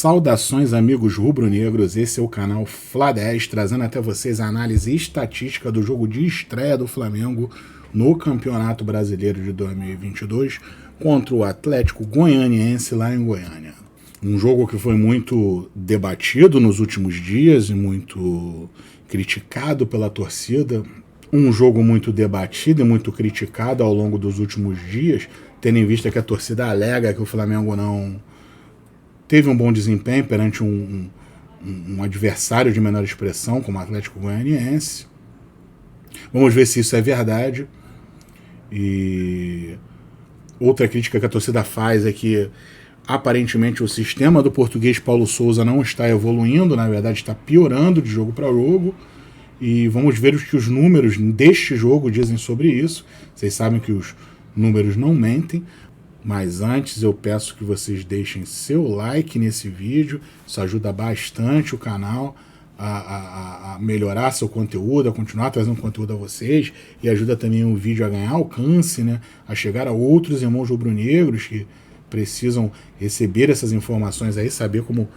Saudações, amigos rubro-negros, esse é o canal Fla 10, trazendo até vocês a análise estatística do jogo de estreia do Flamengo no Campeonato Brasileiro de 2022 contra o Atlético Goianiense lá em Goiânia. Um jogo que foi muito debatido nos últimos dias e muito criticado pela torcida. Um jogo muito debatido e muito criticado ao longo dos últimos dias, tendo em vista que a torcida alega que o Flamengo não teve um bom desempenho perante um adversário de menor expressão, como o Atlético Goianiense. Vamos ver se isso é verdade. E outra crítica que a torcida faz é que aparentemente o sistema do português Paulo Souza não está evoluindo, na verdade está piorando de jogo para jogo. E vamos ver o que os números deste jogo dizem sobre isso. Vocês sabem que os números não mentem. Mas antes eu peço que vocês deixem seu like nesse vídeo. Isso ajuda bastante o canal a melhorar seu conteúdo, a continuar trazendo conteúdo a vocês. E ajuda também o vídeo a ganhar alcance, né? A chegar a outros irmãos rubro-negros que precisam receber essas informações aí, saber como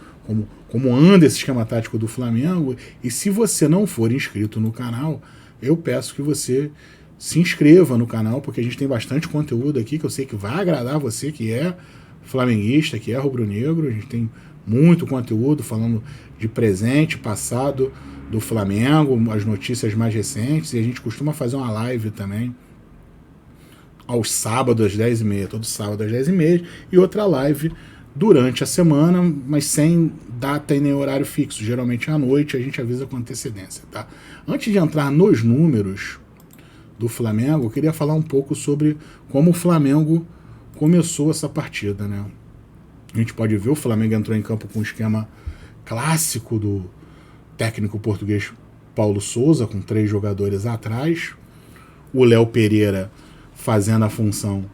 anda esse esquema tático do Flamengo. E se você não for inscrito no canal, eu peço que você se inscreva no canal, porque a gente tem bastante conteúdo aqui que eu sei que vai agradar você que é flamenguista, que é rubro-negro. A gente tem muito conteúdo falando de presente, passado do Flamengo, as notícias mais recentes, e a gente costuma fazer uma live também aos sábados às 10h30, todo sábado às 10h30, e outra live durante a semana, mas sem data e nem horário fixo, geralmente à noite, a gente avisa com antecedência, tá? Antes de entrar nos números do Flamengo, eu queria falar um pouco sobre como o Flamengo começou essa partida, né? A gente pode ver, o Flamengo entrou em campo com um esquema clássico do técnico português Paulo Souza, com 3 jogadores atrás, o Léo Pereira fazendo a função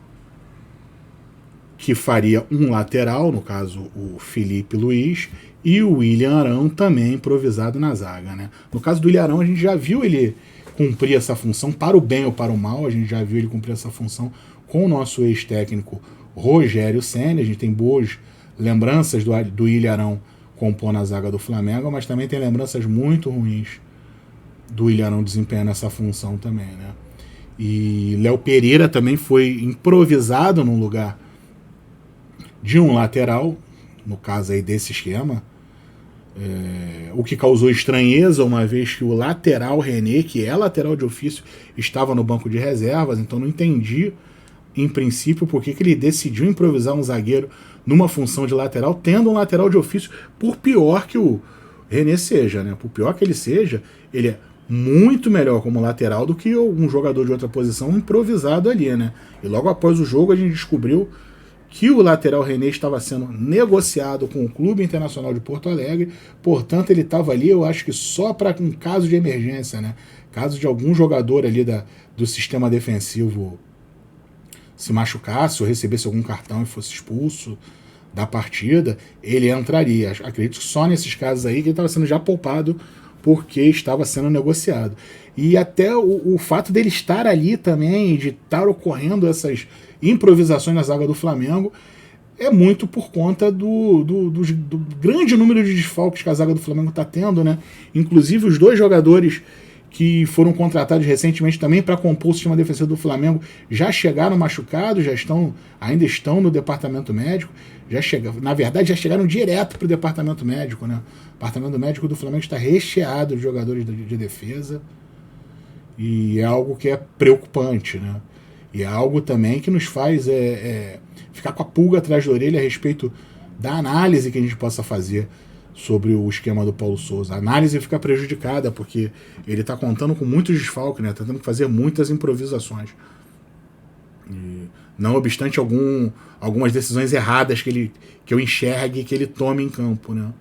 que faria um lateral, no caso o Felipe Luiz, e o William Arão também improvisado na zaga, né? No caso do William Arão, a gente já viu ele cumprir essa função, para o bem ou para o mal, a gente já viu ele cumprir essa função com o nosso ex-técnico Rogério Ceni. A gente tem boas lembranças do William Arão compondo a zaga do Flamengo, mas também tem lembranças muito ruins do William Arão desempenhando essa função também, né? E Léo Pereira também foi improvisado no lugar de um lateral, no caso aí desse esquema, o que causou estranheza, uma vez que o lateral René, que é lateral de ofício, estava no banco de reservas. Então não entendi, em princípio, por que ele decidiu improvisar um zagueiro numa função de lateral, tendo um lateral de ofício, por pior que o René seja, né? Por pior que ele seja, ele é muito melhor como lateral do que um jogador de outra posição improvisado ali, né? E logo após o jogo a gente descobriu que o lateral René estava sendo negociado com o Clube Internacional de Porto Alegre, portanto ele estava ali, eu acho que só para um caso de emergência, né? Caso de algum jogador ali do sistema defensivo se machucasse ou recebesse algum cartão e fosse expulso da partida, ele entraria. Acredito que só nesses casos aí que ele estava sendo já poupado porque estava sendo negociado. E até o fato dele estar ali também, de estar ocorrendo essas improvisações na zaga do Flamengo, é muito por conta do grande número de desfalques que a zaga do Flamengo está tendo, né? Inclusive os 2 jogadores que foram contratados recentemente também para compor o sistema defensivo do Flamengo já chegaram machucados, ainda estão no departamento médico, na verdade já chegaram direto para o departamento médico, né? O departamento médico do Flamengo está recheado de jogadores de defesa, e é algo que é preocupante, né? E é algo também que nos faz ficar com a pulga atrás da orelha a respeito da análise que a gente possa fazer sobre o esquema do Paulo Souza. A análise fica prejudicada porque ele está contando com muitos desfalques, né? Tá tendo que fazer muitas improvisações. E, não obstante algumas decisões erradas que eu enxergue que ele tome em campo, né?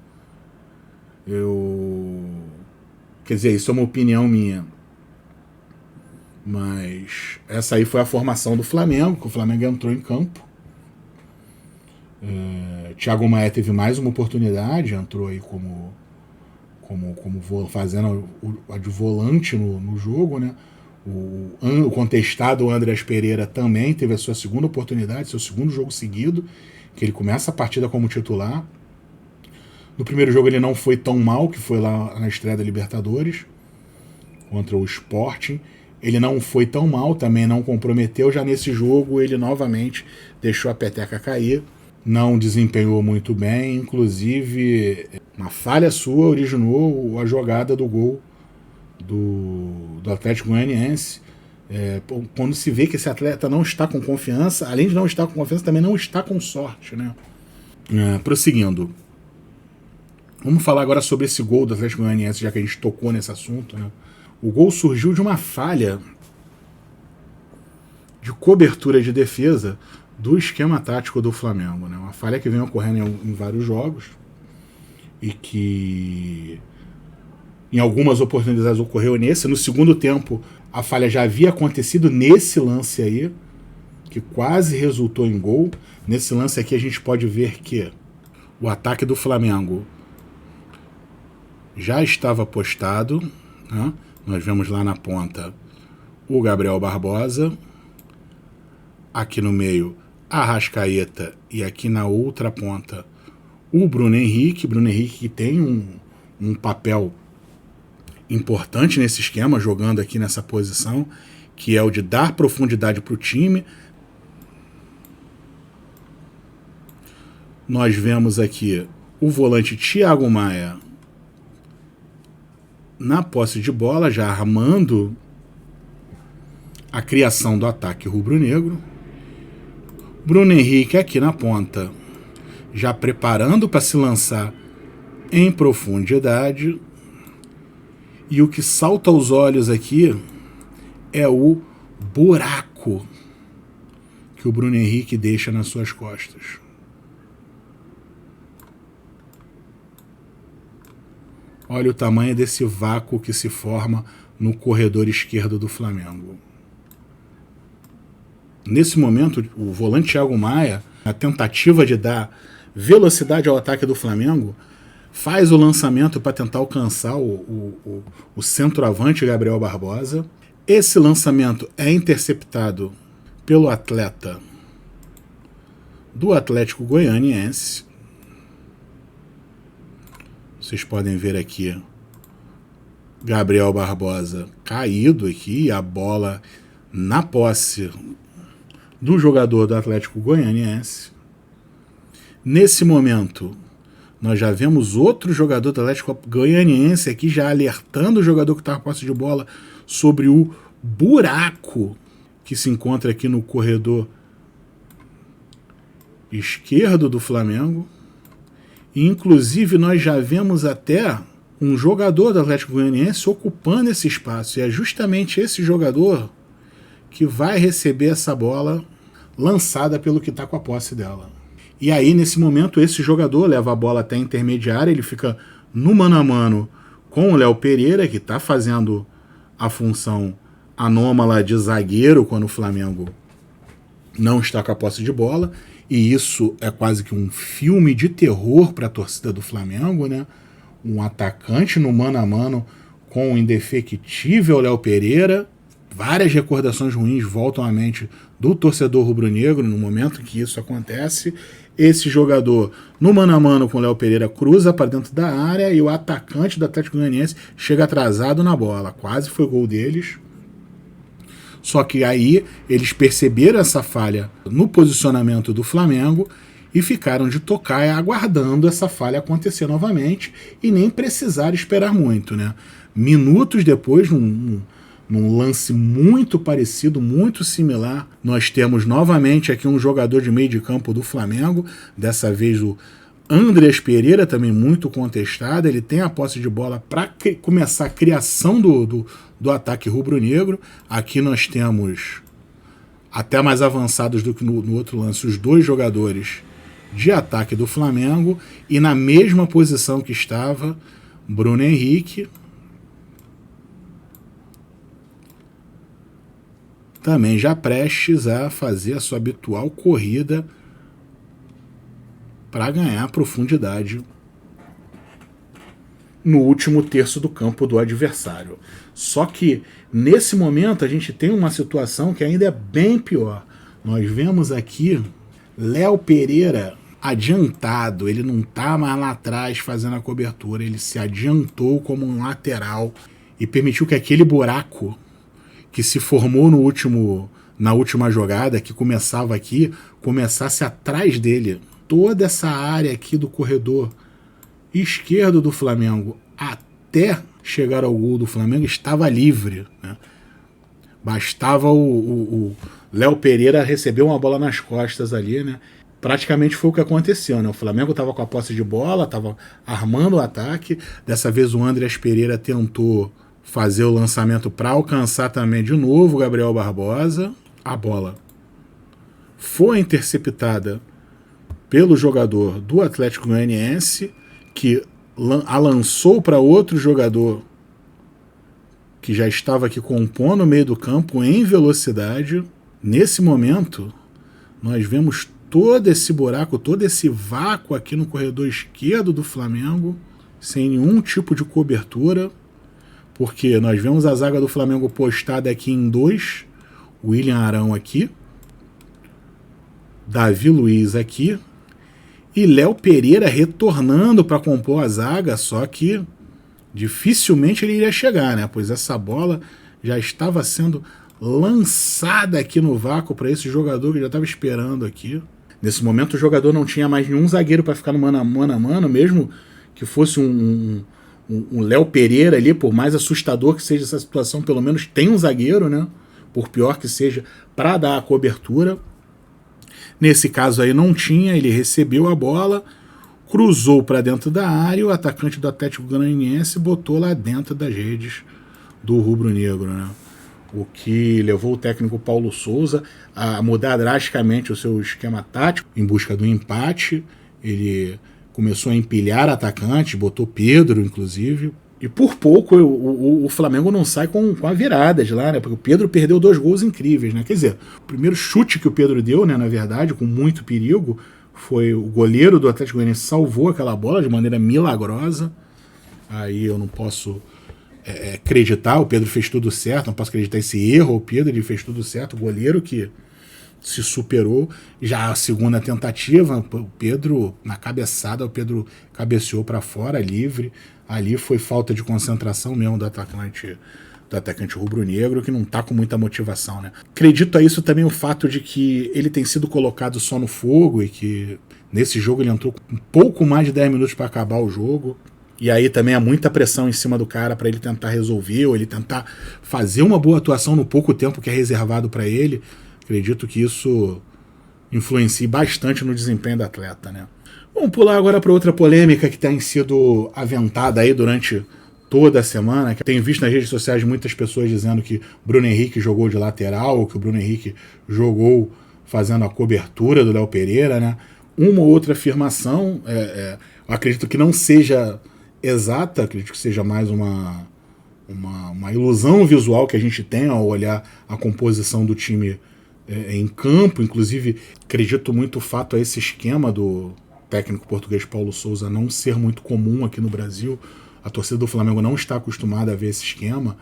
Quer dizer, isso é uma opinião minha. Mas essa aí foi a formação do Flamengo, que o Flamengo entrou em campo. Thiago Maia teve mais uma oportunidade, entrou aí fazendo a de volante no jogo, né? O contestado Andreas Pereira também teve a sua segunda oportunidade, seu segundo jogo seguido, que ele começa a partida como titular. No primeiro jogo ele não foi tão mal, que foi lá na estreia da Libertadores, contra o Sporting. Ele não foi tão mal, também não comprometeu. Já nesse jogo ele novamente deixou a peteca cair, não desempenhou muito bem, inclusive uma falha sua originou a jogada do gol do Atlético Goianiense. Quando se vê que esse atleta não está com confiança, além de não estar com confiança, também não está com sorte, né? Prosseguindo, vamos falar agora sobre esse gol do Atlético Goianiense, já que a gente tocou nesse assunto, né? O gol surgiu de uma falha de cobertura de defesa do esquema tático do Flamengo, né? Uma falha que vem ocorrendo em vários jogos e que em algumas oportunidades ocorreu nesse. No segundo tempo, a falha já havia acontecido nesse lance aí, que quase resultou em gol. Nesse lance aqui a gente pode ver que o ataque do Flamengo já estava postado, né? Nós vemos lá na ponta o Gabriel Barbosa, aqui no meio a Arrascaeta e aqui na outra ponta o Bruno Henrique. Bruno Henrique que tem um papel importante nesse esquema, jogando aqui nessa posição, que é o de dar profundidade para o time. Nós vemos aqui o volante Thiago Maia na posse de bola, já armando a criação do ataque rubro-negro. Bruno Henrique aqui na ponta, já preparando para se lançar em profundidade. E o que salta aos olhos aqui é o buraco que o Bruno Henrique deixa nas suas costas. Olha o tamanho desse vácuo que se forma no corredor esquerdo do Flamengo. Nesse momento, o volante Thiago Maia, na tentativa de dar velocidade ao ataque do Flamengo, faz o lançamento para tentar alcançar o centroavante Gabriel Barbosa. Esse lançamento é interceptado pelo atleta do Atlético Goianiense. Vocês podem ver aqui Gabriel Barbosa caído aqui, a bola na posse do jogador do Atlético Goianiense. Nesse momento, nós já vemos outro jogador do Atlético Goianiense aqui já alertando o jogador que está na posse de bola sobre o buraco que se encontra aqui no corredor esquerdo do Flamengo. Inclusive, nós já vemos até um jogador do Atlético Goianiense ocupando esse espaço. E é justamente esse jogador que vai receber essa bola lançada pelo que está com a posse dela. E aí, nesse momento, esse jogador leva a bola até a intermediária, ele fica no mano a mano com o Léo Pereira, que está fazendo a função anômala de zagueiro quando o Flamengo não está com a posse de bola. E isso é quase que um filme de terror para a torcida do Flamengo, né? Um atacante no mano a mano com o indefectível Léo Pereira. Várias recordações ruins voltam à mente do torcedor rubro-negro no momento que isso acontece. Esse jogador, no mano a mano com o Léo Pereira, cruza para dentro da área e o atacante do Atlético Goianiense chega atrasado na bola. Quase foi gol deles. Só que aí eles perceberam essa falha no posicionamento do Flamengo e ficaram de tocaia aguardando essa falha acontecer novamente e nem precisaram esperar muito, né? Minutos depois, num lance muito parecido, muito similar, nós temos novamente aqui um jogador de meio de campo do Flamengo, dessa vez o Andreas Pereira, também muito contestado. Ele tem a posse de bola para começar a criação do ataque rubro-negro. Aqui nós temos, até mais avançados do que no outro lance, os dois jogadores de ataque do Flamengo. E na mesma posição que estava Bruno Henrique, também já prestes a fazer a sua habitual corrida para ganhar profundidade no último terço do campo do adversário. Só que nesse momento a gente tem uma situação que ainda é bem pior. Nós vemos aqui Léo Pereira adiantado, ele não tá mais lá atrás fazendo a cobertura, ele se adiantou como um lateral e permitiu que aquele buraco que se formou na última jogada, que começava aqui, começasse atrás dele. Toda essa área aqui do corredor esquerdo do Flamengo até chegar ao gol do Flamengo estava livre, né? Bastava o Léo Pereira receber uma bola nas costas ali, né? Praticamente foi o que aconteceu, né? O Flamengo estava com a posse de bola, estava armando o ataque. Dessa vez o Andreas Pereira tentou fazer o lançamento para alcançar também de novo o Gabriel Barbosa. A bola foi interceptada pelo jogador do Atlético Goianiense, que a lançou para outro jogador que já estava aqui compondo o meio do campo em velocidade. Nesse momento, nós vemos todo esse buraco, todo esse vácuo aqui no corredor esquerdo do Flamengo, sem nenhum tipo de cobertura, porque nós vemos a zaga do Flamengo postada aqui em 2, William Arão aqui, Davi Luiz aqui, e Léo Pereira retornando para compor a zaga, só que dificilmente ele iria chegar, né? Pois essa bola já estava sendo lançada aqui no vácuo para esse jogador que já estava esperando aqui. Nesse momento o jogador não tinha mais nenhum zagueiro para ficar no mano a mano, mesmo que fosse um Léo Pereira ali, por mais assustador que seja essa situação, pelo menos tem um zagueiro, né? Por pior que seja, para dar a cobertura. Nesse caso aí não tinha, ele recebeu a bola, cruzou para dentro da área e o atacante do Atlético Goianiense botou lá dentro das redes do rubro-negro, né? O que levou o técnico Paulo Souza a mudar drasticamente o seu esquema tático em busca do empate. Ele começou a empilhar atacantes, botou Pedro, inclusive. E por pouco o Flamengo não sai com a virada de lá, né? Porque o Pedro perdeu 2 gols incríveis, né? Quer dizer, o primeiro chute que o Pedro deu, né, na verdade, com muito perigo, foi o goleiro do Atlético Goianiense salvou aquela bola de maneira milagrosa. Aí eu não posso acreditar, o Pedro fez tudo certo, não posso acreditar esse erro, o Pedro ele fez tudo certo, o goleiro que se superou. Já a segunda tentativa, o Pedro, na cabeçada, o Pedro cabeceou para fora, livre. Ali foi falta de concentração mesmo do atacante rubro-negro, que não tá com muita motivação, né? Acredito a isso também o fato de que ele tem sido colocado só no fogo e que nesse jogo ele entrou com um pouco mais de 10 minutos para acabar o jogo. E aí também há muita pressão em cima do cara para ele tentar resolver, ou ele tentar fazer uma boa atuação no pouco tempo que é reservado para ele. Acredito que isso influencie bastante no desempenho do atleta, né? Vamos pular agora para outra polêmica que tem sido aventada aí durante toda a semana. Tenho visto nas redes sociais muitas pessoas dizendo que Bruno Henrique jogou de lateral, ou que o Bruno Henrique jogou fazendo a cobertura do Léo Pereira, né? Uma ou outra afirmação, eu acredito que não seja exata, acredito que seja mais uma ilusão visual que a gente tem ao olhar a composição do time em campo. Inclusive, acredito muito o fato a esse esquema do técnico português Paulo Souza não ser muito comum aqui no Brasil. A torcida do Flamengo não está acostumada a ver esse esquema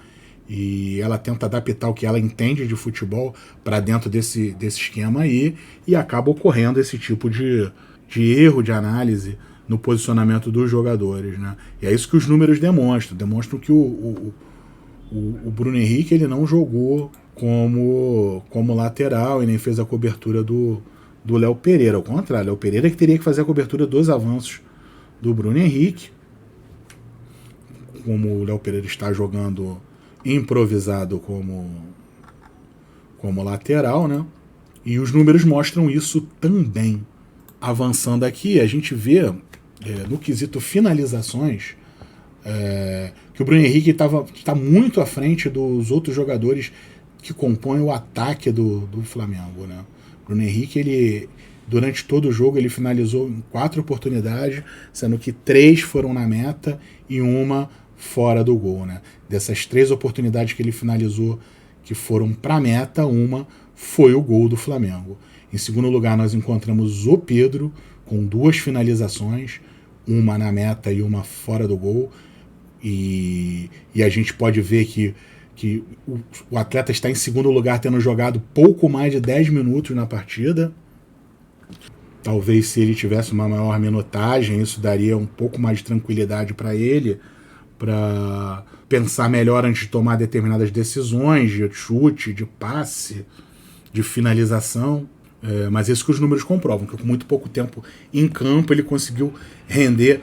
e ela tenta adaptar o que ela entende de futebol para dentro desse esquema aí, e acaba ocorrendo esse tipo de erro de análise no posicionamento dos jogadores, né? E é isso que os números demonstram que o Bruno Henrique ele não jogou como lateral e nem fez a cobertura do Léo Pereira. Ao contrário, Léo Pereira que teria que fazer a cobertura dos avanços do Bruno Henrique. Como o Léo Pereira está jogando improvisado como lateral, né? E os números mostram isso também. Avançando aqui, a gente vê no quesito finalizações que o Bruno Henrique está muito à frente dos outros jogadores que compõem o ataque do Flamengo, né? Bruno Henrique, ele, durante todo o jogo, ele finalizou em 4 oportunidades, sendo que 3 foram na meta e uma fora do gol, né? Dessas 3 oportunidades que ele finalizou, que foram para a meta, uma foi o gol do Flamengo. Em segundo lugar, nós encontramos o Pedro, com 2 finalizações, uma na meta e uma fora do gol. E a gente pode ver que o atleta está em segundo lugar, tendo jogado pouco mais de 10 minutos na partida. Talvez se ele tivesse uma maior minutagem, isso daria um pouco mais de tranquilidade para ele, para pensar melhor antes de tomar determinadas decisões de chute, de passe, de finalização. Mas isso que os números comprovam, que com muito pouco tempo em campo ele conseguiu render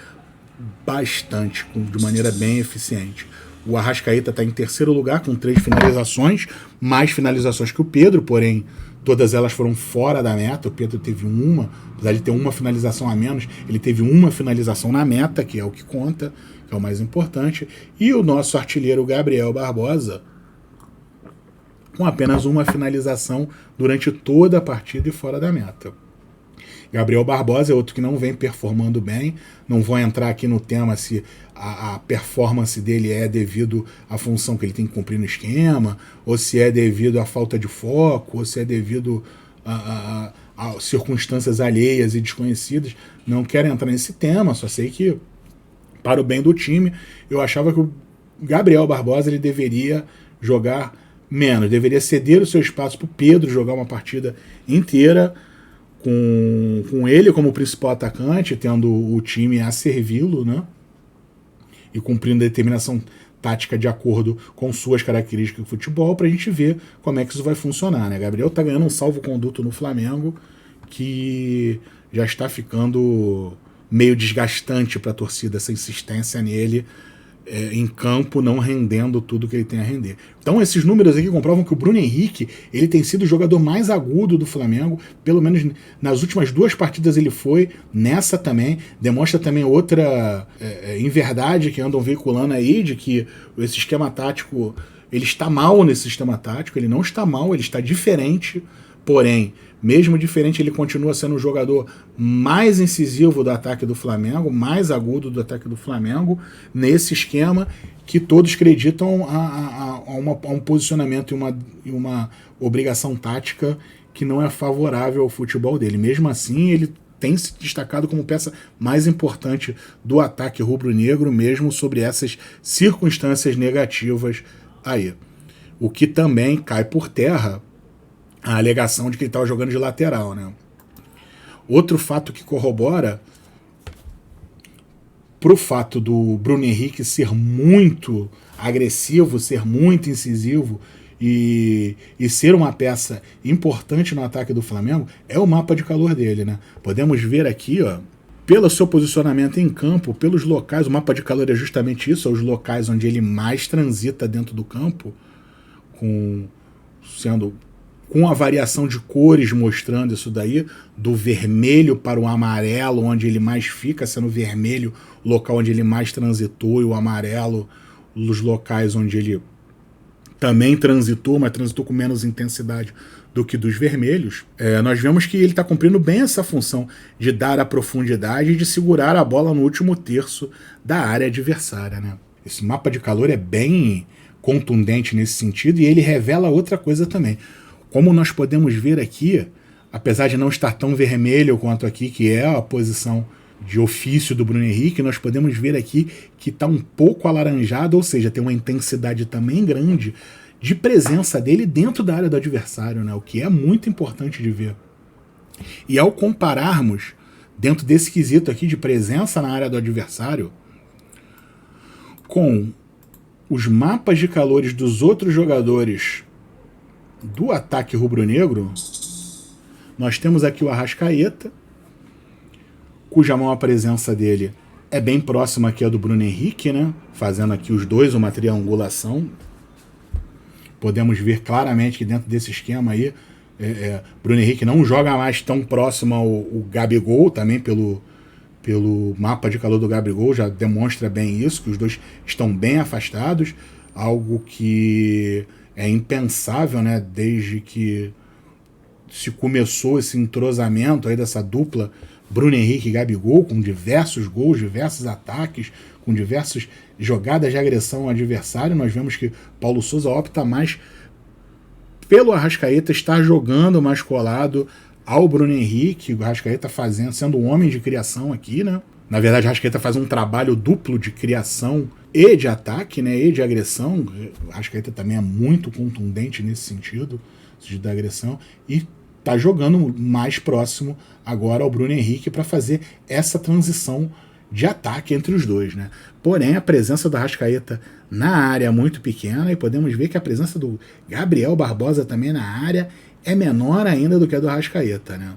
bastante, de maneira bem eficiente. O Arrascaeta está em terceiro lugar com 3 finalizações, mais finalizações que o Pedro, porém todas elas foram fora da meta. O Pedro teve uma, apesar de ter uma finalização a menos, ele teve uma finalização na meta, que é o que conta, que é o mais importante. E o nosso artilheiro Gabriel Barbosa, com apenas uma finalização durante toda a partida e fora da meta. Gabriel Barbosa é outro que não vem performando bem. Não vou entrar aqui no tema se a performance dele é devido à função que ele tem que cumprir no esquema, ou se é devido à falta de foco, ou se é devido a circunstâncias alheias e desconhecidas. Não quero entrar nesse tema, só sei que, para o bem do time, eu achava que o Gabriel Barbosa ele deveria jogar menos, deveria ceder o seu espaço para o Pedro jogar uma partida inteira, com ele como principal atacante, tendo o time a servi-lo, né? E cumprindo a determinação tática de acordo com suas características de futebol, para a gente ver como é que isso vai funcionar, né? Gabriel tá ganhando um salvo-conduto no Flamengo que já está ficando meio desgastante para a torcida, essa insistência nele em campo, não rendendo tudo que ele tem a render. Então esses números aqui comprovam que o Bruno Henrique ele tem sido o jogador mais agudo do Flamengo, pelo menos nas últimas 2 partidas ele foi, nessa também, demonstra também outra inverdade que andam veiculando aí, de que esse esquema tático, ele está mal nesse sistema tático, ele não está mal, ele está diferente, porém, mesmo diferente, ele continua sendo o jogador mais incisivo do ataque do Flamengo, mais agudo do ataque do Flamengo, nesse esquema que todos acreditam a um posicionamento e uma obrigação tática que não é favorável ao futebol dele. Mesmo assim, ele tem se destacado como peça mais importante do ataque rubro-negro, mesmo sobre essas circunstâncias negativas aí. O que também cai por terra a alegação de que ele estava jogando de lateral, né? Outro fato que corrobora pro fato do Bruno Henrique ser muito agressivo, ser muito incisivo e ser uma peça importante no ataque do Flamengo é o mapa de calor dele, né? Podemos ver aqui, ó, pelo seu posicionamento em campo, pelos locais, o mapa de calor é justamente isso, são os locais onde ele mais transita dentro do campo, com a variação de cores mostrando isso daí, do vermelho para o amarelo, onde ele mais fica, sendo o vermelho o local onde ele mais transitou, e o amarelo os locais onde ele também transitou, mas transitou com menos intensidade do que dos vermelhos. Nós vemos que ele está cumprindo bem essa função de dar a profundidade e de segurar a bola no último terço da área adversária, né? Esse mapa de calor é bem contundente nesse sentido, e ele revela outra coisa também. Como nós podemos ver aqui, apesar de não estar tão vermelho quanto aqui, que é a posição de ofício do Bruno Henrique, nós podemos ver aqui que está um pouco alaranjado, ou seja, tem uma intensidade também grande de presença dele dentro da área do adversário, né? O que é muito importante de ver. E ao compararmos, dentro desse quesito aqui de presença na área do adversário, com os mapas de calores dos outros jogadores do ataque rubro-negro, nós temos aqui o Arrascaeta, cuja maior presença dele é bem próxima aqui a do Bruno Henrique, né? Fazendo aqui os dois uma triangulação. Podemos ver claramente que dentro desse esquema aí, Bruno Henrique não joga mais tão próximo ao Gabigol, também pelo mapa de calor do Gabigol, já demonstra bem isso, que os dois estão bem afastados, algo que é impensável, né, desde que se começou esse entrosamento aí dessa dupla Bruno Henrique e Gabigol, com diversos gols, diversos ataques, com diversas jogadas de agressão ao adversário. Nós vemos que Paulo Souza opta mais pelo Arrascaeta estar jogando mais colado ao Bruno Henrique, o Arrascaeta sendo um homem de criação aqui, né? Na verdade, o Arrascaeta faz um trabalho duplo de criação e de ataque, né, e de agressão. O Arrascaeta também é muito contundente nesse sentido, de agressão. E está jogando mais próximo agora ao Bruno Henrique para fazer essa transição de ataque entre os dois, né? Porém, a presença do Arrascaeta na área é muito pequena e podemos ver que a presença do Gabriel Barbosa também na área é menor ainda do que a do Arrascaeta, né?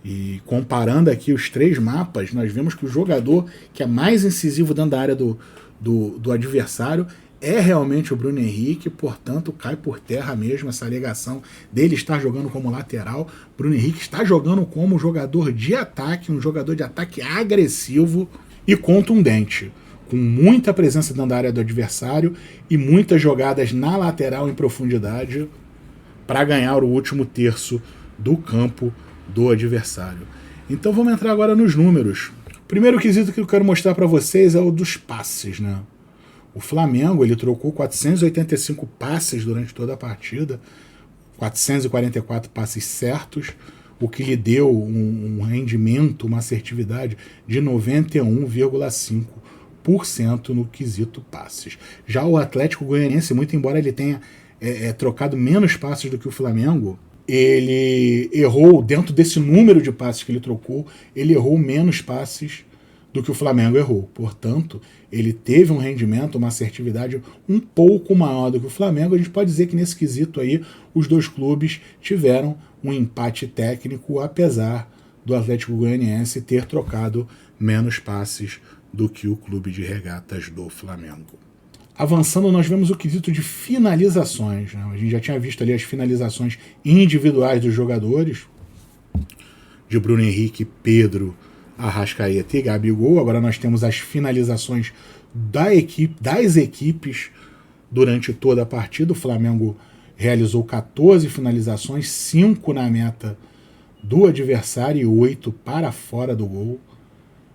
E comparando aqui os 3 mapas, nós vemos que o jogador que é mais incisivo dentro da área do adversário é realmente o Bruno Henrique, portanto cai por terra mesmo essa alegação dele estar jogando como lateral. Bruno Henrique está jogando como jogador de ataque, um jogador de ataque agressivo e contundente, com muita presença dentro da área do adversário e muitas jogadas na lateral em profundidade para ganhar o último terço do campo do adversário. Então vamos entrar agora nos números. O primeiro quesito que eu quero mostrar para vocês é o dos passes, né? O Flamengo ele trocou 485 passes durante toda a partida, 444 passes certos, o que lhe deu um rendimento, uma assertividade de 91,5% no quesito passes. Já o Atlético Goianiense, muito embora ele tenha trocado menos passes do que o Flamengo, ele errou, dentro desse número de passes que ele trocou, ele errou menos passes do que o Flamengo errou. Portanto, ele teve um rendimento, uma assertividade um pouco maior do que o Flamengo. A gente pode dizer que nesse quesito aí, os dois clubes tiveram um empate técnico, apesar do Atlético Goianiense ter trocado menos passes do que o Clube de Regatas do Flamengo. Avançando, nós vemos o quesito de finalizações, né? A gente já tinha visto ali as finalizações individuais dos jogadores, de Bruno Henrique, Pedro, Arrascaeta e Gabigol. Agora nós temos as finalizações das equipes durante toda a partida. O Flamengo realizou 14 finalizações, 5 na meta do adversário e 8 para fora do gol,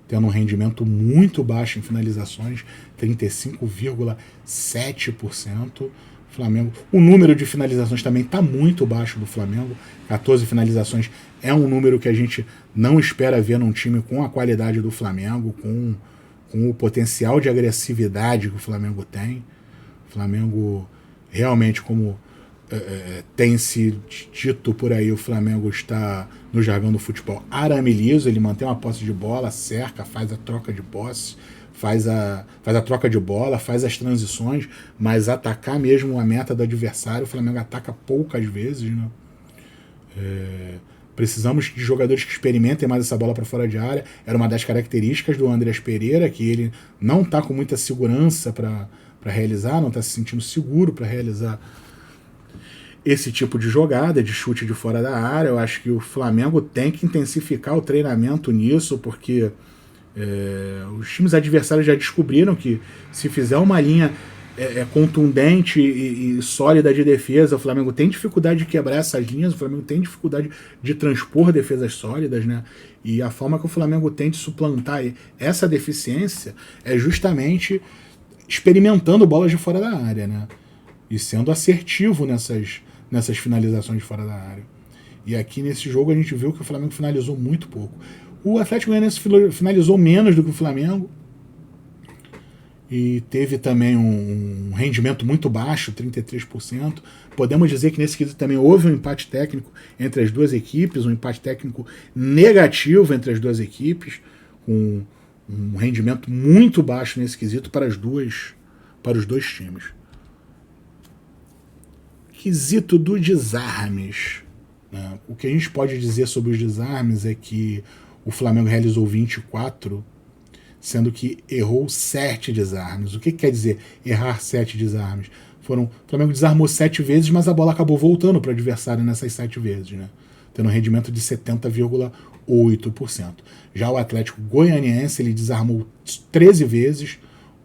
tendo um rendimento muito baixo em finalizações, 35,7%. Flamengo. O número de finalizações também está muito baixo do Flamengo. 14 finalizações é um número que a gente não espera ver num time com a qualidade do Flamengo, com o potencial de agressividade que o Flamengo tem. O Flamengo realmente, como tem se dito por aí, o Flamengo está, no jargão do futebol, arame liso. Ele mantém uma posse de bola, cerca, faz a troca de posse, faz a troca de bola, faz as transições, mas atacar mesmo a meta do adversário, o Flamengo ataca poucas vezes, né? Precisamos de jogadores que experimentem mais essa bola para fora de área. Era uma das características do Andreas Pereira, que ele não está com muita segurança para realizar, não está se sentindo seguro para realizar esse tipo de jogada, de chute de fora da área. Eu acho que o Flamengo tem que intensificar o treinamento nisso, porque os times adversários já descobriram que se fizer uma linha contundente e sólida de defesa, o Flamengo tem dificuldade de quebrar essas linhas, o Flamengo tem dificuldade de transpor defesas sólidas, né? E a forma que o Flamengo tem de suplantar essa deficiência é justamente experimentando bolas de fora da área, né? E sendo assertivo nessas finalizações de fora da área. E aqui nesse jogo a gente viu que o Flamengo finalizou muito pouco. O Atlético Goianiense finalizou menos do que o Flamengo e teve também um rendimento muito baixo, 33%. Podemos dizer que nesse quesito também houve um empate técnico entre as duas equipes, um empate técnico negativo entre as duas equipes, com um rendimento muito baixo nesse quesito para os dois times. Quesito dos desarmes, né? O que a gente pode dizer sobre os desarmes é que o Flamengo realizou 24, sendo que errou 7 desarmes. O que quer dizer errar 7 desarmes? O Flamengo desarmou 7 vezes, mas a bola acabou voltando para o adversário nessas 7 vezes, né? Tendo um rendimento de 70,8%. Já o Atlético Goianiense, ele desarmou 13 vezes,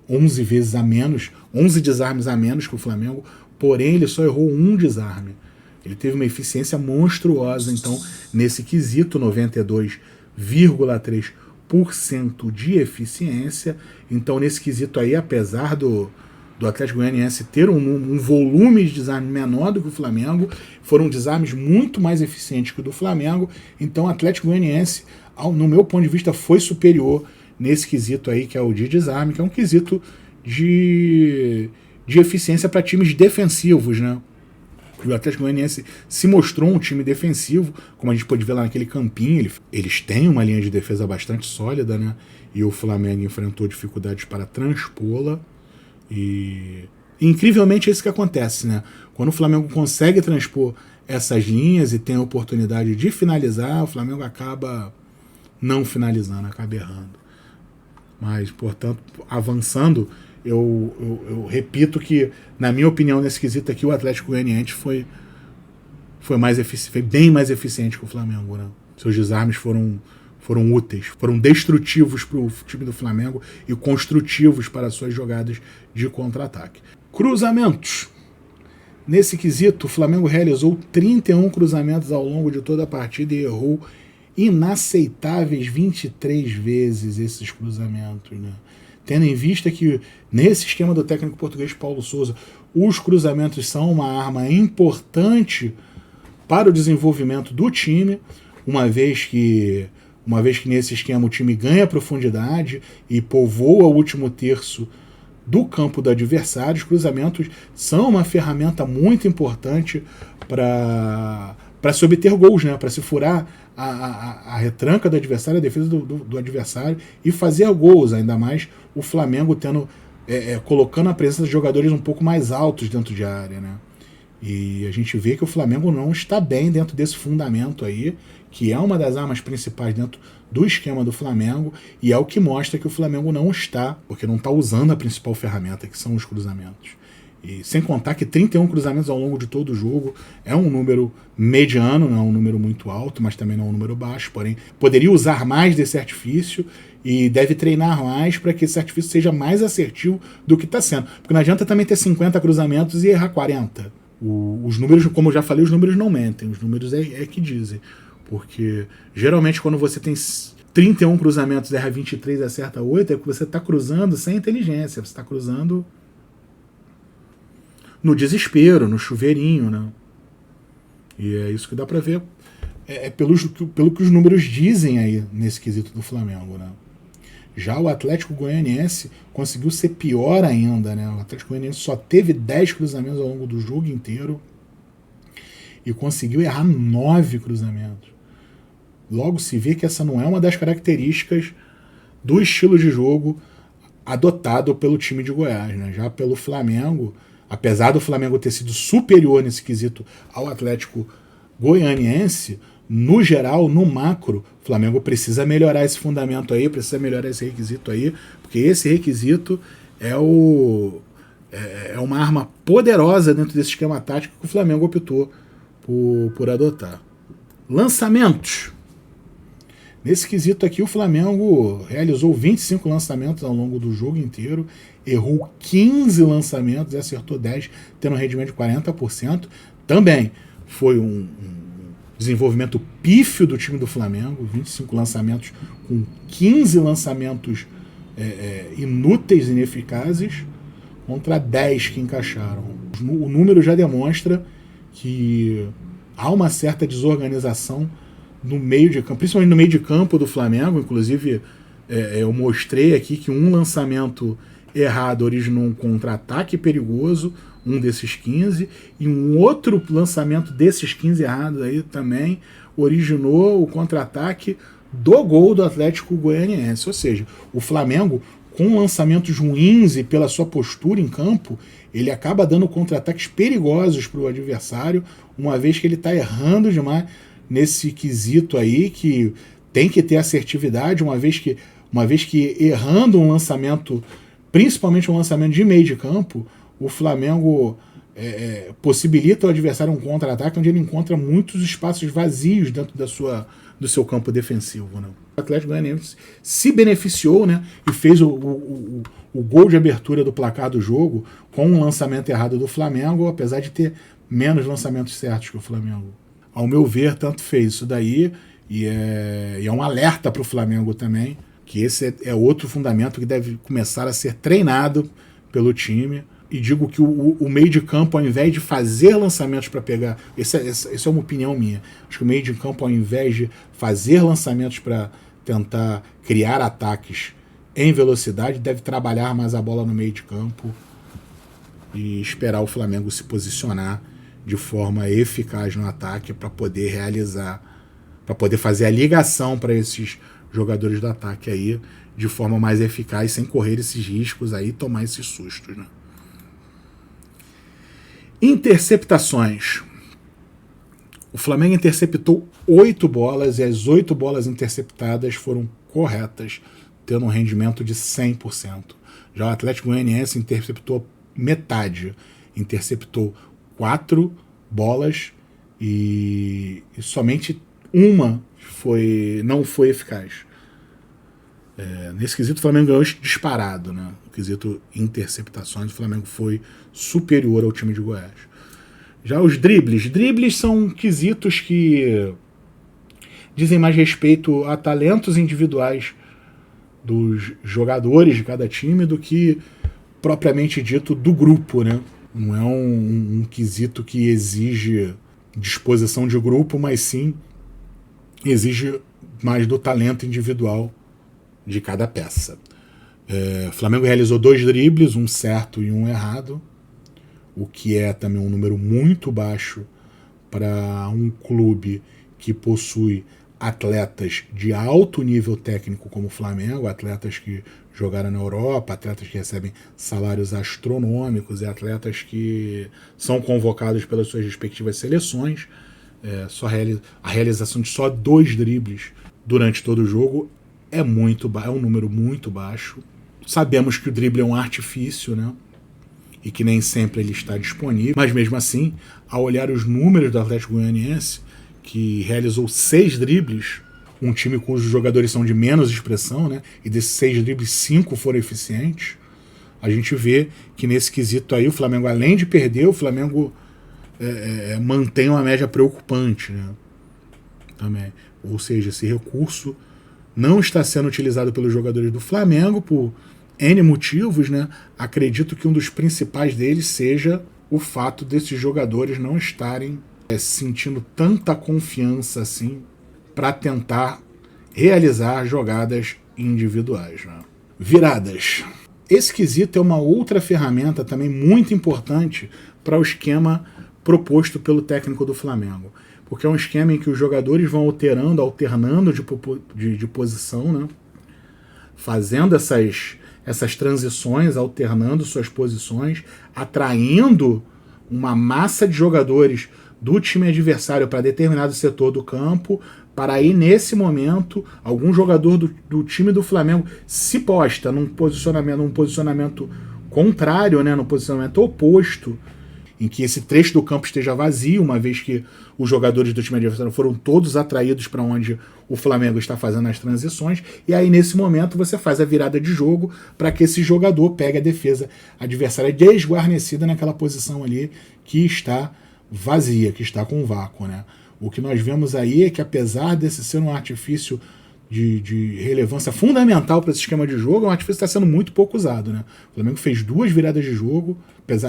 11 vezes a menos, 11 desarmes a menos que o Flamengo, porém ele só errou 1 desarme. Ele teve uma eficiência monstruosa, então, nesse quesito, 92,3% de eficiência. Então, nesse quesito aí, apesar do Atlético Goianiense ter um volume de desarme menor do que o Flamengo, foram desarmes muito mais eficientes que o do Flamengo. Então, o Atlético Goianiense, no meu ponto de vista, foi superior nesse quesito aí, que é o de desarme, que é um quesito de eficiência para times defensivos, né? O Atlético Goianiense se mostrou um time defensivo, como a gente pôde ver lá naquele campinho. Eles têm uma linha de defesa bastante sólida, né? E o Flamengo enfrentou dificuldades para transpô-la. E incrivelmente é isso que acontece, né? Quando o Flamengo consegue transpor essas linhas e tem a oportunidade de finalizar, o Flamengo acaba não finalizando, acaba errando. Mas, portanto, avançando, eu repito que, na minha opinião, nesse quesito aqui, o Atlético Goianiense foi bem mais eficiente que o Flamengo, né? Seus desarmes foram úteis, foram destrutivos para o time do Flamengo e construtivos para suas jogadas de contra-ataque. Cruzamentos. Nesse quesito, o Flamengo realizou 31 cruzamentos ao longo de toda a partida e errou inaceitáveis 23 vezes esses cruzamentos, né? Tendo em vista que, nesse esquema do técnico português Paulo Sousa, os cruzamentos são uma arma importante para o desenvolvimento do time, uma vez que nesse esquema o time ganha profundidade e povoa o último terço do campo do adversário. Os cruzamentos são uma ferramenta muito importante para se obter gols, né? Para se furar a retranca do adversário, a defesa do adversário e fazer gols, ainda mais o Flamengo colocando a presença de jogadores um pouco mais altos dentro de área, né? E a gente vê que o Flamengo não está bem dentro desse fundamento aí, que é uma das armas principais dentro do esquema do Flamengo, e é o que mostra que o Flamengo não está, porque não está usando a principal ferramenta, que são os cruzamentos. E sem contar que 31 cruzamentos ao longo de todo o jogo é um número mediano, não é um número muito alto, mas também não é um número baixo, porém poderia usar mais desse artifício e deve treinar mais para que esse artifício seja mais assertivo do que está sendo. Porque não adianta também ter 50 cruzamentos e errar 40. Os números, como eu já falei, os números não mentem, os números é que dizem. Porque geralmente quando você tem 31 cruzamentos, erra 23 e acerta 8, é que você está cruzando sem inteligência, você está cruzando no desespero, no chuveirinho, né? E é isso que dá para ver. Pelo que os números dizem aí nesse quesito do Flamengo, né? Já o Atlético Goianiense conseguiu ser pior ainda, né? O Atlético Goianiense só teve 10 cruzamentos ao longo do jogo inteiro e conseguiu errar 9 cruzamentos. Logo se vê que essa não é uma das características do estilo de jogo adotado pelo time de Goiás, né? Já pelo Flamengo, apesar do Flamengo ter sido superior nesse quesito ao Atlético Goianiense, no geral, no macro, o Flamengo precisa melhorar esse fundamento aí, precisa melhorar esse requisito aí, porque esse requisito é uma arma poderosa dentro desse esquema tático que o Flamengo optou por adotar. Lançamentos. Nesse quesito aqui, o Flamengo realizou 25 lançamentos ao longo do jogo inteiro, errou 15 lançamentos e acertou 10, tendo um rendimento de 40%. Também foi um desenvolvimento pífio do time do Flamengo, 25 lançamentos com 15 lançamentos inúteis e ineficazes contra 10 que encaixaram. O número já demonstra que há uma certa desorganização no meio de campo, principalmente no meio de campo do Flamengo. Inclusive, eu mostrei aqui que um lançamento errado originou um contra-ataque perigoso, um desses 15, e um outro lançamento desses 15 errados aí também originou o contra-ataque do gol do Atlético Goianiense. Ou seja, o Flamengo, com lançamentos ruins e pela sua postura em campo, ele acaba dando contra-ataques perigosos para o adversário, uma vez que ele está errando demais nesse quesito aí, que tem que ter assertividade, uma vez que errando um lançamento, principalmente um lançamento de meio de campo, o Flamengo possibilita ao adversário um contra-ataque onde ele encontra muitos espaços vazios dentro do seu campo defensivo, né? O Atlético Goianiense se beneficiou, né, e fez o gol de abertura do placar do jogo com um lançamento errado do Flamengo, apesar de ter menos lançamentos certos que o Flamengo. Ao meu ver, tanto fez isso daí, e é um alerta para o Flamengo também, que esse é outro fundamento que deve começar a ser treinado pelo time. E digo que o meio de campo, ao invés de fazer lançamentos para pegar... Essa é uma opinião minha. Acho que o meio de campo, ao invés de fazer lançamentos para tentar criar ataques em velocidade, deve trabalhar mais a bola no meio de campo e esperar o Flamengo se posicionar de forma eficaz no ataque para poder realizar, para poder fazer a ligação para esses jogadores do ataque aí de forma mais eficaz, sem correr esses riscos aí, tomar esses sustos, né? Interceptações. O Flamengo interceptou 8 bolas e as 8 bolas interceptadas foram corretas, tendo um rendimento de 100%. Já o Atlético Goianiense interceptou metade, interceptou 4 bolas e somente uma não foi eficaz. Nesse quesito o Flamengo ganhou disparado, né? No quesito interceptações, o Flamengo foi superior ao time de Goiás. Já os dribles são quesitos que dizem mais respeito a talentos individuais dos jogadores de cada time do que propriamente dito do grupo, né? Não é um quesito que exige disposição de grupo, mas sim exige mais do talento individual de cada peça. O Flamengo realizou 2 dribles, um certo e um errado, o que é também um número muito baixo para um clube que possui atletas de alto nível técnico como o Flamengo, atletas que jogaram na Europa, atletas que recebem salários astronômicos e atletas que são convocados pelas suas respectivas seleções. A realização de só 2 dribles durante todo o jogo é um número muito baixo. Sabemos que o drible é um artifício, né? E que nem sempre ele está disponível, mas mesmo assim, ao olhar os números do Atlético Goianiense, que realizou 6 dribles, um time cujos jogadores são de menos expressão, né? E desses 6 dribles, 5 foram eficientes, a gente vê que nesse quesito aí o Flamengo, além de perder, o Flamengo mantém uma média preocupante, né? Também. Ou seja, esse recurso não está sendo utilizado pelos jogadores do Flamengo por N motivos, né? Acredito que um dos principais deles seja o fato desses jogadores não estarem sentindo tanta confiança assim para tentar realizar jogadas individuais, né? Viradas. Esse quesito é uma outra ferramenta também muito importante para o esquema proposto pelo técnico do Flamengo, porque é um esquema em que os jogadores vão alternando de posição, né? Fazendo essas transições, alternando suas posições, atraindo uma massa de jogadores do time adversário para determinado setor do campo, para aí, nesse momento, algum jogador do time do Flamengo se posta num posicionamento contrário, né, num posicionamento oposto, em que esse trecho do campo esteja vazio, uma vez que os jogadores do time adversário foram todos atraídos para onde o Flamengo está fazendo as transições, e aí nesse momento você faz a virada de jogo para que esse jogador pegue a defesa adversária desguarnecida naquela posição ali que está vazia, que está com vácuo, né? O que nós vemos aí é que, apesar desse ser um artifício de relevância fundamental para esse esquema de jogo, é um artifício que está sendo muito pouco usado, né? O Flamengo fez 2 viradas de jogo,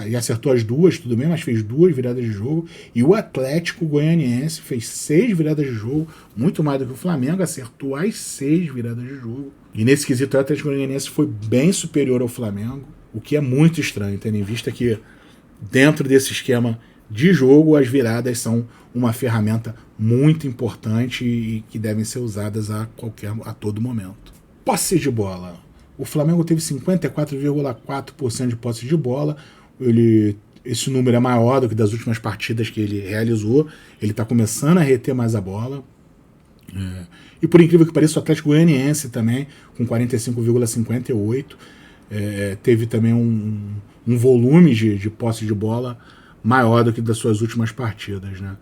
e acertou as 2, tudo bem, mas fez 2 viradas de jogo, e o Atlético Goianiense fez 6 viradas de jogo, muito mais do que o Flamengo, acertou as 6 viradas de jogo. E nesse quesito o Atlético Goianiense foi bem superior ao Flamengo, o que é muito estranho, tendo em vista que dentro desse esquema de jogo as viradas são uma ferramenta muito importante e que devem ser usadas a todo momento. Posse de bola. O Flamengo teve 54,4% de posse de bola. Esse número é maior do que das últimas partidas que ele realizou. Ele está começando a reter mais a bola. E por incrível que pareça, o Atlético Goianiense também, com 45,58%, teve também um volume de posse de bola maior do que das suas últimas partidas, né?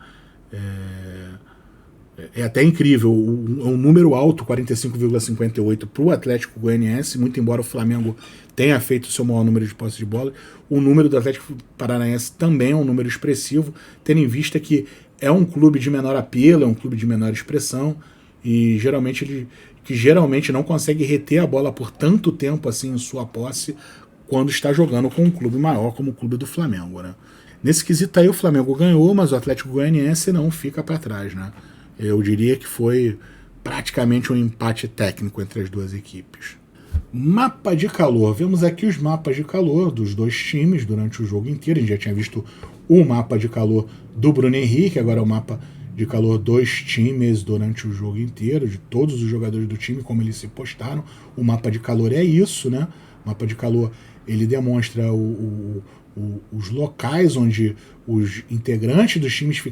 É até incrível, um número alto, 45,58 para o Atlético Goianiense, muito embora o Flamengo tenha feito o seu maior número de posse de bola, o número do Atlético Paranaense também é um número expressivo, tendo em vista que é um clube de menor apelo, é um clube de menor expressão, e geralmente não consegue reter a bola por tanto tempo assim em sua posse quando está jogando com um clube maior como o clube do Flamengo, né? Nesse quesito aí o Flamengo ganhou, mas o Atlético Goianiense não fica para trás, né? Eu diria que foi praticamente um empate técnico entre as duas equipes. Mapa de calor. Vemos aqui os mapas de calor dos dois times durante o jogo inteiro. A gente já tinha visto o mapa de calor do Bruno Henrique, agora é o mapa de calor dos times durante o jogo inteiro, de todos os jogadores do time, como eles se postaram. O mapa de calor é isso, né? O mapa de calor, ele demonstra os locais onde os integrantes dos times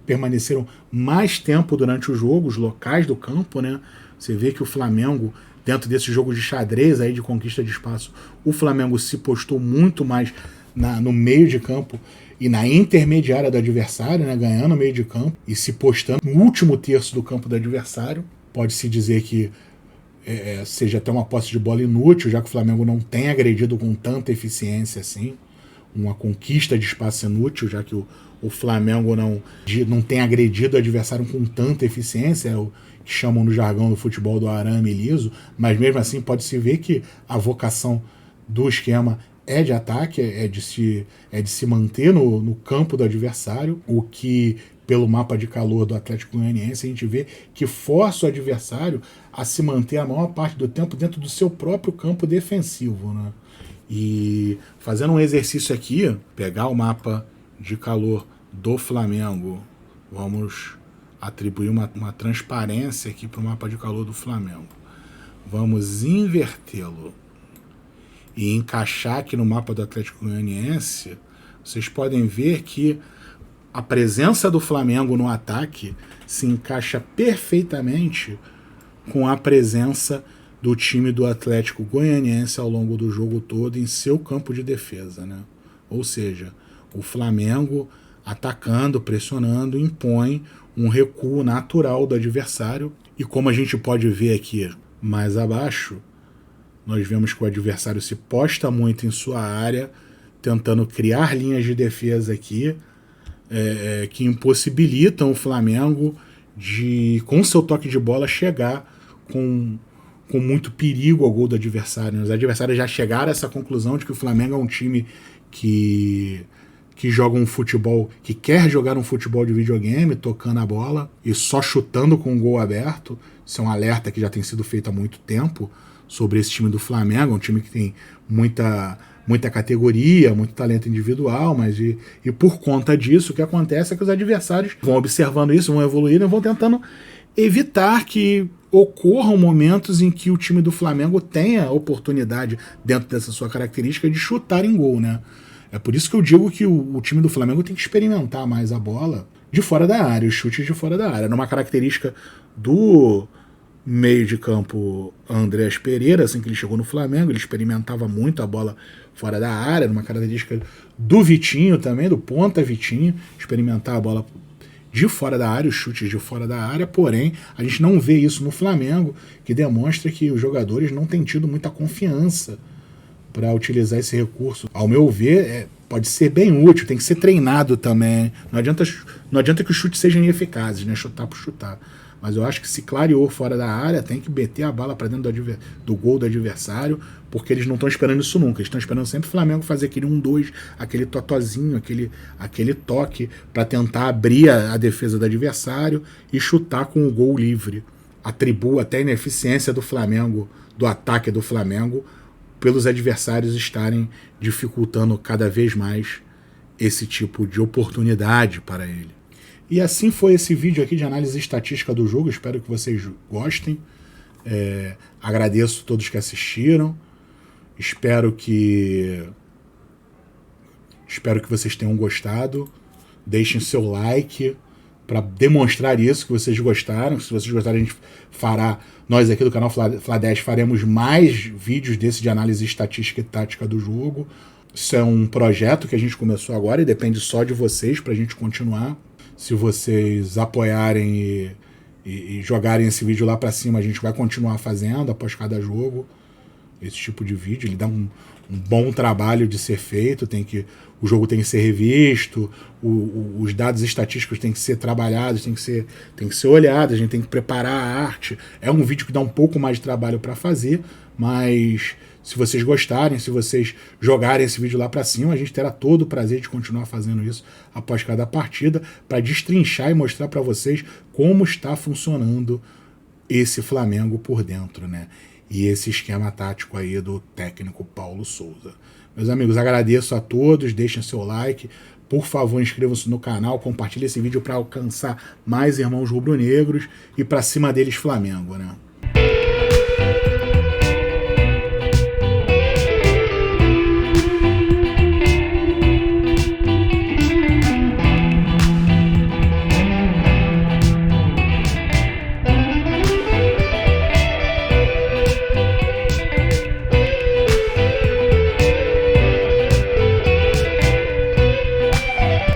permaneceram mais tempo durante o jogo, os locais do campo, né? Você vê que o Flamengo, dentro desse jogo de xadrez aí de conquista de espaço, o Flamengo se postou muito mais no meio de campo e na intermediária do adversário, né, ganhando o meio de campo e se postando no último terço do campo do adversário. Pode-se dizer que seja até uma posse de bola inútil, já que o Flamengo não tem agredido com tanta eficiência assim. Uma conquista de espaço inútil, já que o Flamengo não tem agredido o adversário com tanta eficiência, é o que chamam no jargão do futebol do arame liso, mas mesmo assim pode-se ver que a vocação do esquema é de ataque, é de se manter no campo do adversário, o que, pelo mapa de calor do Atlético Goianiense, a gente vê que força o adversário a se manter a maior parte do tempo dentro do seu próprio campo defensivo, né? E fazendo um exercício aqui, pegar o mapa de calor do Flamengo, vamos atribuir uma transparência aqui para o mapa de calor do Flamengo. Vamos invertê-lo e encaixar aqui no mapa do Atlético Goianiense. Vocês podem ver que a presença do Flamengo no ataque se encaixa perfeitamente com a presença do time do Atlético Goianiense ao longo do jogo todo em seu campo de defesa, né? Ou seja, o Flamengo atacando, pressionando, impõe um recuo natural do adversário. E como a gente pode ver aqui mais abaixo, nós vemos que o adversário se posta muito em sua área, tentando criar linhas de defesa aqui, que impossibilitam o Flamengo de, com seu toque de bola, chegar com muito perigo ao gol do adversário. Os adversários já chegaram a essa conclusão de que o Flamengo é um time que joga um futebol, que quer jogar um futebol de videogame, tocando a bola e só chutando com o gol aberto. Isso é um alerta que já tem sido feito há muito tempo sobre esse time do Flamengo, um time que tem muita categoria, muito talento individual, mas e por conta disso, o que acontece é que os adversários vão observando isso, vão evoluindo e vão tentando evitar que ocorram momentos em que o time do Flamengo tenha a oportunidade, dentro dessa sua característica, de chutar em gol, né? É por isso que eu digo que o time do Flamengo tem que experimentar mais a bola de fora da área, os chutes de fora da área. Numa característica do meio de campo Andrés Pereira, assim que ele chegou no Flamengo, ele experimentava muito a bola fora da área, numa característica do Vitinho também, do ponta Vitinho, experimentar a bola de fora da área, os chutes de fora da área, porém, a gente não vê isso no Flamengo, que demonstra que os jogadores não têm tido muita confiança para utilizar esse recurso. Ao meu ver, pode ser bem útil, tem que ser treinado também. Não adianta que os chutes sejam ineficazes, né? Chutar por chutar. Mas eu acho que se clareou fora da área, tem que meter a bala para dentro do gol do adversário, porque eles não estão esperando isso nunca. Eles estão esperando sempre o Flamengo fazer aquele 1-2, aquele totozinho, aquele toque para tentar abrir a defesa do adversário e chutar com o gol livre. Atribua até a ineficiência do Flamengo, do ataque do Flamengo, pelos adversários estarem dificultando cada vez mais esse tipo de oportunidade para ele. E assim foi esse vídeo aqui de análise estatística do jogo. Espero que vocês gostem. Agradeço a todos que assistiram. Espero que vocês tenham gostado. Deixem seu like para demonstrar isso, que vocês gostaram. Se vocês gostarem, a gente fará, nós aqui do canal Fla10 faremos mais vídeos desse de análise estatística e tática do jogo. Isso é um projeto que a gente começou agora e depende só de vocês para a gente continuar. Se vocês apoiarem e jogarem esse vídeo lá para cima, a gente vai continuar fazendo após cada jogo esse tipo de vídeo. Ele dá um bom trabalho de ser feito, o jogo tem que ser revisto, os dados estatísticos têm que ser trabalhados, tem que ser olhados, a gente tem que preparar a arte. É um vídeo que dá um pouco mais de trabalho para fazer, mas se vocês gostarem, se vocês jogarem esse vídeo lá para cima, a gente terá todo o prazer de continuar fazendo isso após cada partida, para destrinchar e mostrar para vocês como está funcionando esse Flamengo por dentro, né? E esse esquema tático aí do técnico Paulo Souza. Meus amigos, agradeço a todos, deixem seu like, Por favor, inscrevam-se no canal, compartilhe esse vídeo para alcançar mais irmãos rubro-negros e para cima deles Flamengo, né?